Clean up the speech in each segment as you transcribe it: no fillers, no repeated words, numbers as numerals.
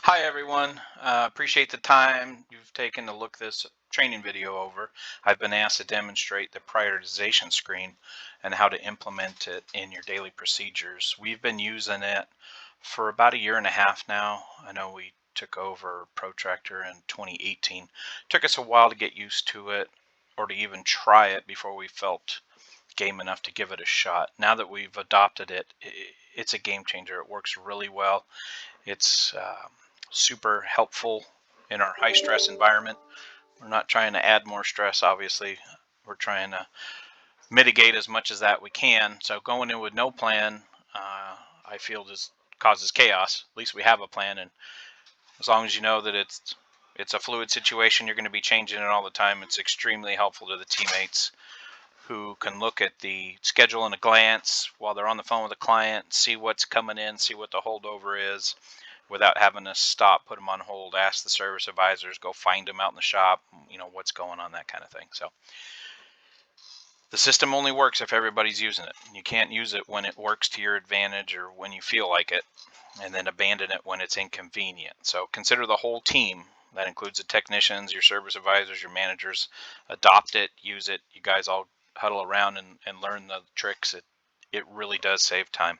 Hi everyone, appreciate the time you've taken to look this training video over. I've been asked to demonstrate the prioritization screen and how to implement it in your daily procedures. We've been using it for about a year and a half now. I know we took over Protractor in 2018. Took us a while to get used to it or to even try it before we felt game enough to give it a shot. Now that we've adopted it, it's a game changer. It works really well. It's super helpful in our high stress environment. We're not trying to add more stress, obviously. We're trying to mitigate as much as that we can. So going in with no plan, I feel just causes chaos. At least we have a plan, and as long as you know that it's a fluid situation, you're going to be changing it all the time. It's extremely helpful to the teammates who can look at the schedule in a glance while they're on the phone with a client, see what's coming in, see what the holdover is, without having to stop, put them on hold, ask the service advisors, go find them out in the shop, what's going on, that kind of thing. So the system only works if everybody's using it. You can't use it when it works to your advantage or when you feel like it, and then abandon it when it's inconvenient. So consider the whole team. That includes the technicians, your service advisors, your managers. Adopt it, use it. You guys all huddle around and learn the tricks. It really does save time.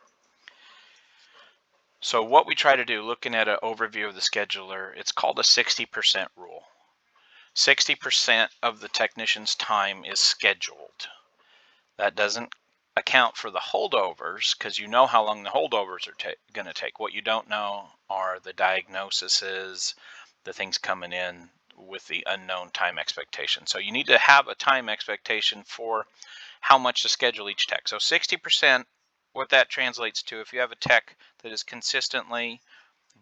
So what we try to do, looking at an overview of the scheduler, it's called a 60% rule. 60% of the technician's time is scheduled. That doesn't account for the holdovers, because you know how long the holdovers are going to take. What you don't know are the diagnoses, the things coming in with the unknown time expectation. So you need to have a time expectation for how much to schedule each tech. So 60%, what that translates to, if you have a tech that is consistently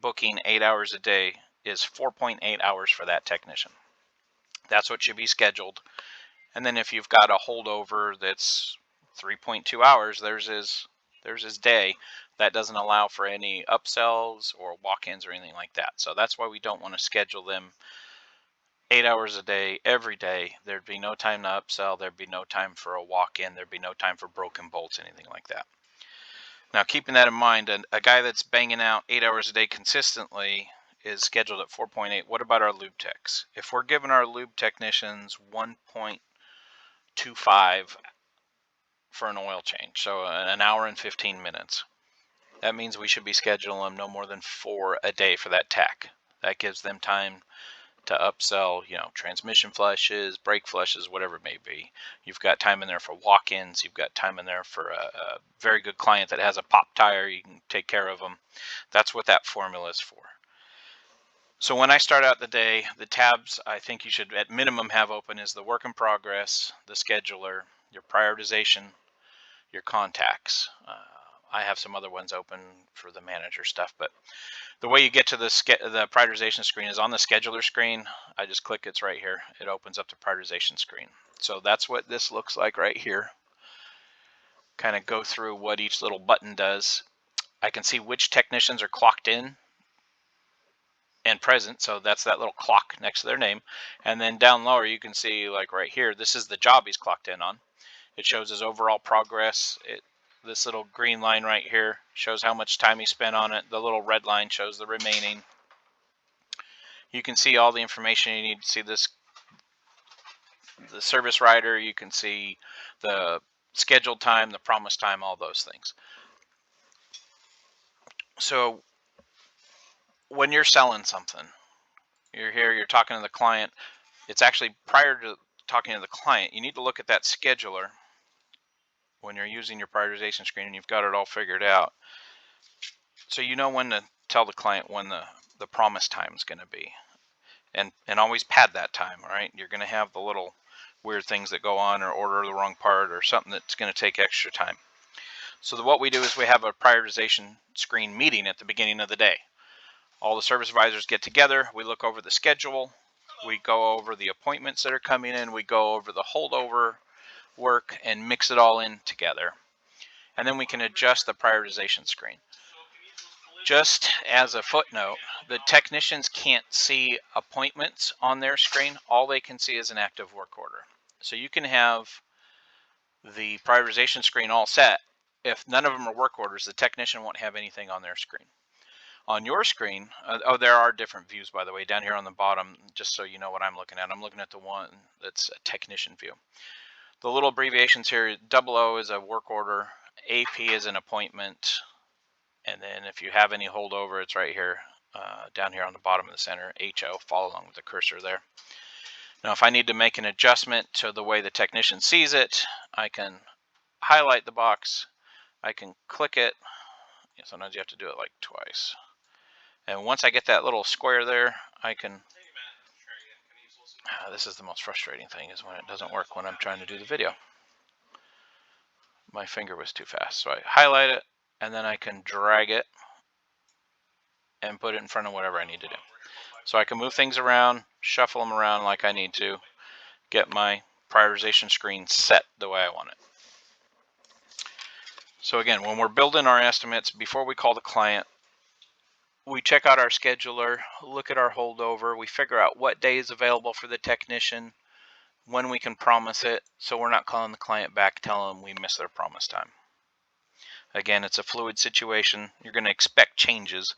booking 8 hours a day, is 4.8 hours for that technician. That's what should be scheduled. And then if you've got a holdover that's 3.2 hours, there's his day. That doesn't allow for any upsells or walk-ins or anything like that. So that's why we don't want to schedule them 8 hours a day, every day. There'd be no time to upsell. There'd be no time for a walk-in. There'd be no time for broken bolts, anything like that. Now, keeping that in mind, a guy that's banging out 8 hours a day consistently is scheduled at 4.8. What about our lube techs? If we're giving our lube technicians 1.25 for an oil change, so an hour and 15 minutes, that means we should be scheduling them no more than 4 a day for that tech. That gives them time to upsell, transmission flushes, brake flushes, whatever it may be. You've got time in there for walk-ins. You've got time in there for a very good client that has a pop tire. You can take care of them. That's what that formula is for. So when I start out the day, the tabs I think you should at minimum have open is the work in progress, the scheduler, your prioritization, your contacts. I have some other ones open for the manager stuff, but the way you get to the prioritization screen is on the scheduler screen. I just click, it's right here. It opens up the prioritization screen. So that's what this looks like right here. Kind of go through what each little button does. I can see which technicians are clocked in and present. So that's that little clock next to their name. And then down lower, you can see like right here, this is the job he's clocked in on. It shows his overall progress. This little green line right here shows how much time he spent on it. The little red line shows the remaining. You can see all the information you need to see this, the service rider. You can see the scheduled time, the promised time, all those things. So when you're selling something, you're here, you're talking to the client. It's actually prior to talking to the client, you need to look at that scheduler when you're using your prioritization screen and you've got it all figured out. So you know when to tell the client when the promised time is going to be. And always pad that time, all right? You're going to have the little weird things that go on, or order the wrong part, or something that's going to take extra time. So what we do is we have a prioritization screen meeting at the beginning of the day. All the service advisors get together. We look over the schedule. We go over the appointments that are coming in. We go over the holdover work and mix it all in together. And then we can adjust the prioritization screen. Just as a footnote, the technicians can't see appointments on their screen. All they can see is an active work order. So you can have the prioritization screen all set. If none of them are work orders, the technician won't have anything on their screen. On your screen, oh, there are different views, by the way, down here on the bottom, just so you know what I'm looking at. I'm looking at the one that's a technician view. The little abbreviations here, O is a work order, AP is an appointment, and then if you have any holdover, it's right here, down here on the bottom of the center, HO, follow along with the cursor there. Now, if I need to make an adjustment to the way the technician sees it, I can highlight the box, I can click it. Sometimes you have to do it like twice. And once I get that little square there, I can, this is the most frustrating thing, is when it doesn't work when I'm trying to do the video. My finger was too fast. So I highlight it, and then I can drag it and put it in front of whatever I need to do. So I can move things around, shuffle them around like I need to, get my prioritization screen set the way I want it. So again, when we're building our estimates, before we call the client, we check out our scheduler, look at our holdover, we figure out what day is available for the technician, when we can promise it, so we're not calling the client back telling them we missed their promise time. Again, it's a fluid situation. You're going to expect changes.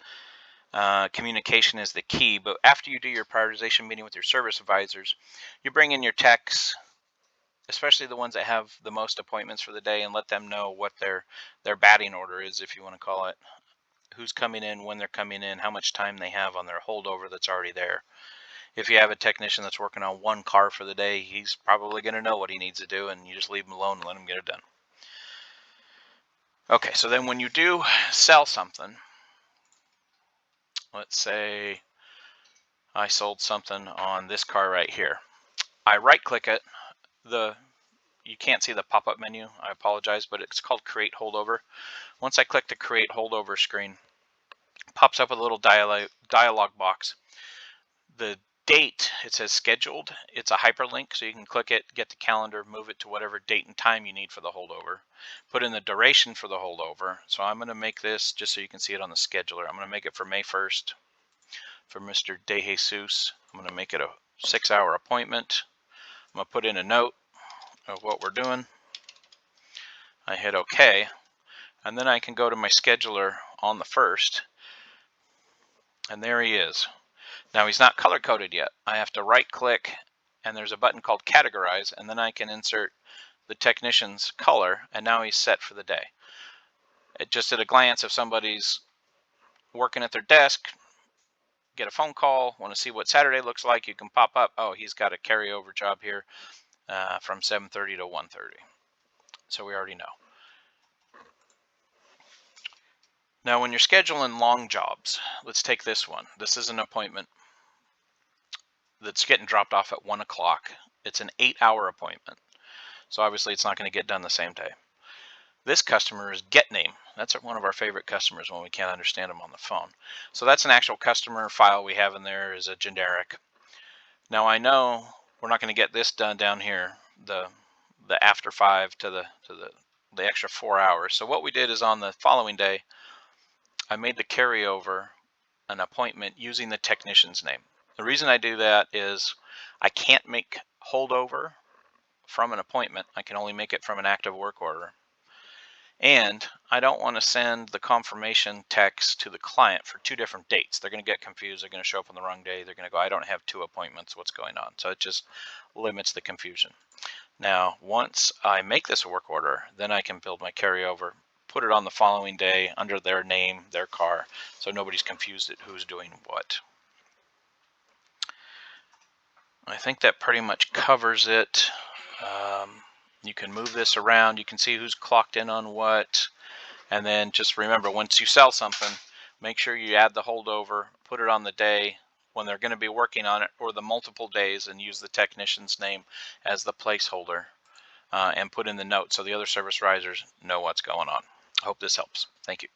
Communication is the key, but after you do your prioritization meeting with your service advisors, you bring in your techs, especially the ones that have the most appointments for the day, and let them know what their batting order is, if you want to call it. Who's coming in, when they're coming in, how much time they have on their holdover that's already there. If you have a technician that's working on one car for the day, he's probably going to know what he needs to do, and you just leave him alone and let him get it done. Okay, so then when you do sell something, let's say I sold something on this car right here. I right-click it. You can't see the pop-up menu. I apologize, but it's called Create Holdover. Once I click the Create Holdover screen, it pops up with a little dialog box. The date, it says scheduled. It's a hyperlink, so you can click it, get the calendar, move it to whatever date and time you need for the holdover. Put in the duration for the holdover. So I'm going to make this, just so you can see it on the scheduler, I'm going to make it for May 1st for Mr. De Jesus. I'm going to make it a 6-hour appointment. I'm going to put in a note of what we're doing. I hit OK, and then I can go to my scheduler on the 1st, and there he is. Now he's not color coded yet. I have to right click, and there's a button called Categorize, and then I can insert the technician's color, and now he's set for the day. Just at a glance, if somebody's working at their desk, get a phone call, want to see what Saturday looks like, you can pop up, oh, he's got a carryover job here from 7:30 to 1:30. So we already know. Now when you're scheduling long jobs, let's take this one. This is an appointment that's getting dropped off at 1 o'clock. It's an 8-hour appointment. So obviously it's not going to get done the same day. This customer is GetName. That's one of our favorite customers when we can't understand them on the phone. So that's an actual customer file we have in there, is a generic. Now I know we're not going to get this done down here, the after 5 to the extra 4 hours. So what we did is on the following day, I made the carryover an appointment using the technician's name. The reason I do that is I can't make holdover from an appointment. I can only make it from an active work order. And I don't want to send the confirmation text to the client for 2 different dates. They're going to get confused. They're going to show up on the wrong day. They're going to go, I don't have 2 appointments. What's going on? So it just limits the confusion. Now, once I make this a work order, then I can build my carryover, put it on the following day under their name, their car, so nobody's confused at who's doing what. I think that pretty much covers it. You can move this around. You can see who's clocked in on what. And then just remember, once you sell something, make sure you add the holdover, put it on the day when they're going to be working on it, or the multiple days, and use the technician's name as the placeholder, and put in the note so the other service advisors know what's going on. I hope this helps. Thank you.